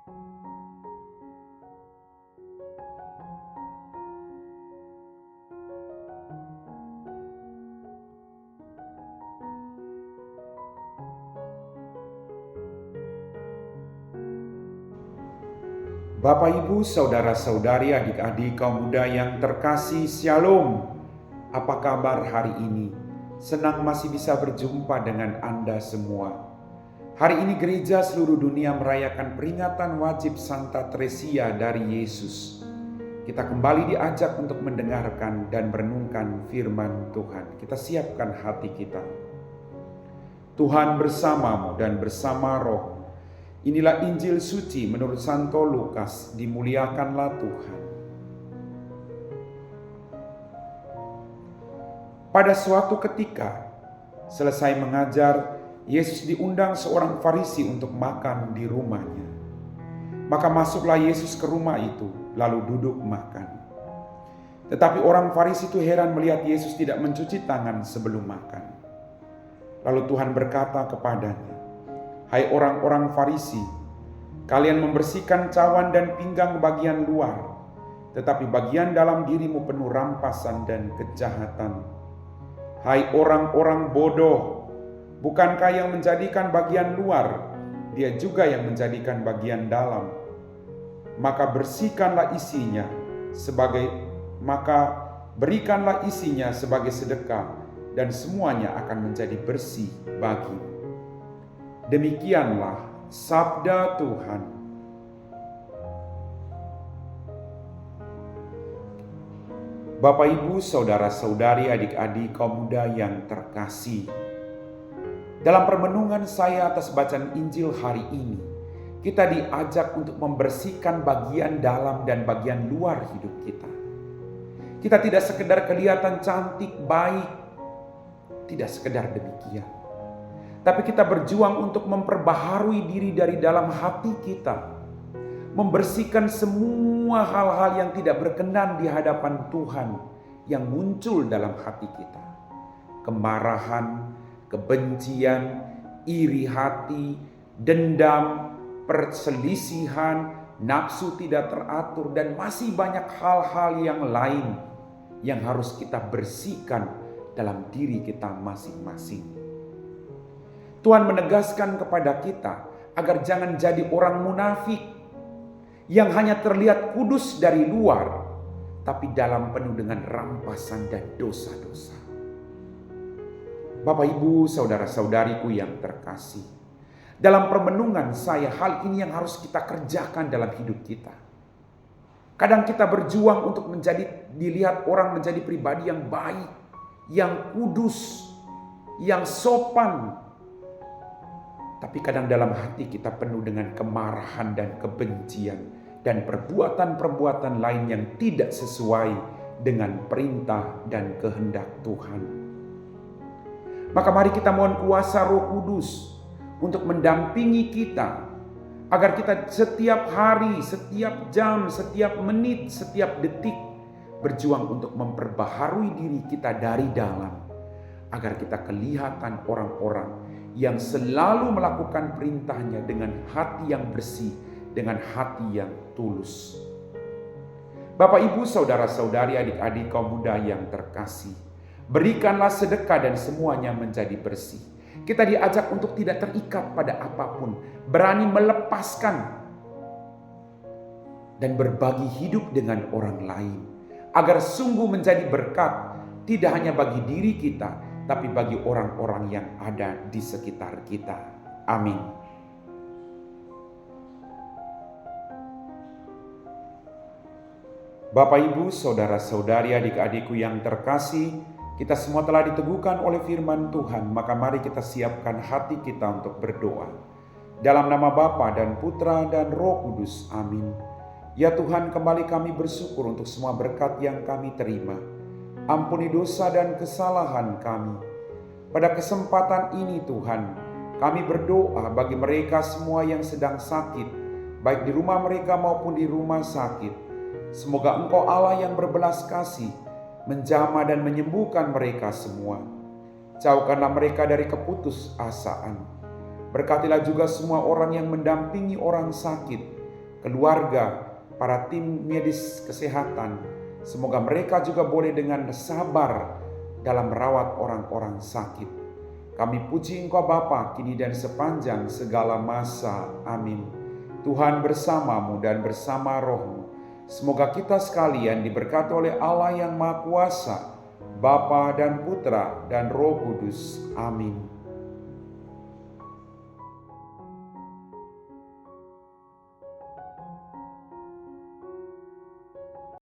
Bapak, Ibu, saudara-saudari, adik-adik kaum muda yang terkasih, Shalom. Apa kabar hari ini? Senang masih bisa berjumpa dengan Anda semua. Hari ini gereja seluruh dunia merayakan peringatan wajib Santa Tresia dari Yesus. Kita kembali diajak untuk mendengarkan dan merenungkan firman Tuhan. Kita siapkan hati kita. Tuhan bersamamu dan bersama roh. Inilah Injil suci menurut Santo Lukas, dimuliakanlah Tuhan. Pada suatu ketika, selesai mengajar, Yesus diundang seorang Farisi untuk makan di rumahnya. Maka masuklah Yesus ke rumah itu, lalu duduk makan. Tetapi orang Farisi itu heran melihat Yesus tidak mencuci tangan sebelum makan. Lalu Tuhan berkata kepadanya, "Hai orang-orang Farisi, kalian membersihkan cawan dan pinggang bagian luar, tetapi bagian dalam dirimu penuh rampasan dan kejahatan. Hai orang-orang bodoh, bukankah yang menjadikan bagian luar, Dia juga yang menjadikan bagian dalam? Maka berikanlah isinya sebagai sedekah, dan semuanya akan menjadi bersih bagimu." Demikianlah sabda Tuhan. Bapak, Ibu, saudara-saudari, adik-adik kaum muda yang terkasih. Dalam permenungan saya atas bacaan Injil hari ini, kita diajak untuk membersihkan bagian dalam dan bagian luar hidup kita. Kita tidak sekedar kelihatan cantik, baik, tidak sekedar demikian. Tapi kita berjuang untuk memperbaharui diri dari dalam hati kita. Membersihkan semua hal-hal yang tidak berkenan di hadapan Tuhan yang muncul dalam hati kita. Kemarahan, kebencian, iri hati, dendam, perselisihan, nafsu tidak teratur, dan masih banyak hal-hal yang lain yang harus kita bersihkan dalam diri kita masing-masing. Tuhan menegaskan kepada kita agar jangan jadi orang munafik yang hanya terlihat kudus dari luar, tapi dalam penuh dengan rampasan dan dosa-dosa. Bapak, Ibu, saudara-saudariku yang terkasih, dalam permenungan saya, hal ini yang harus kita kerjakan dalam hidup kita. Kadang kita berjuang untuk dilihat orang menjadi pribadi yang baik, yang kudus, yang sopan. Tapi kadang dalam hati kita penuh dengan kemarahan dan kebencian dan perbuatan-perbuatan lain yang tidak sesuai dengan perintah dan kehendak Tuhan. Maka mari kita mohon kuasa Roh Kudus untuk mendampingi kita, agar kita setiap hari, setiap jam, setiap menit, setiap detik berjuang untuk memperbaharui diri kita dari dalam, agar kita kelihatan orang-orang yang selalu melakukan perintahnya dengan hati yang bersih, dengan hati yang tulus. Bapak, Ibu, saudara-saudari, adik-adik kaum muda yang terkasih, berikanlah sedekah dan semuanya menjadi bersih. Kita diajak untuk tidak terikat pada apapun, berani melepaskan dan berbagi hidup dengan orang lain, agar sungguh menjadi berkat, tidak hanya bagi diri kita, tapi bagi orang-orang yang ada di sekitar kita. Amin. Bapak, Ibu, saudara-saudari, adik-adikku yang terkasih, kita semua telah diteguhkan oleh firman Tuhan, maka mari kita siapkan hati kita untuk berdoa. Dalam nama Bapa dan Putra dan Roh Kudus. Amin. Ya Tuhan, kembali kami bersyukur untuk semua berkat yang kami terima. Ampuni dosa dan kesalahan kami. Pada kesempatan ini Tuhan, kami berdoa bagi mereka semua yang sedang sakit, baik di rumah mereka maupun di rumah sakit. Semoga Engkau Allah yang berbelas kasih menjamah dan menyembuhkan mereka semua. Jauhkanlah mereka dari keputusasaan. Berkatilah juga semua orang yang mendampingi orang sakit, keluarga, para tim medis kesehatan. Semoga mereka juga boleh dengan sabar dalam merawat orang-orang sakit. Kami puji Engkau Bapa, kini dan sepanjang segala masa. Amin. Tuhan bersamamu dan bersama rohmu. Semoga kita sekalian diberkati oleh Allah yang Maha Kuasa, Bapa dan Putra dan Roh Kudus. Amin.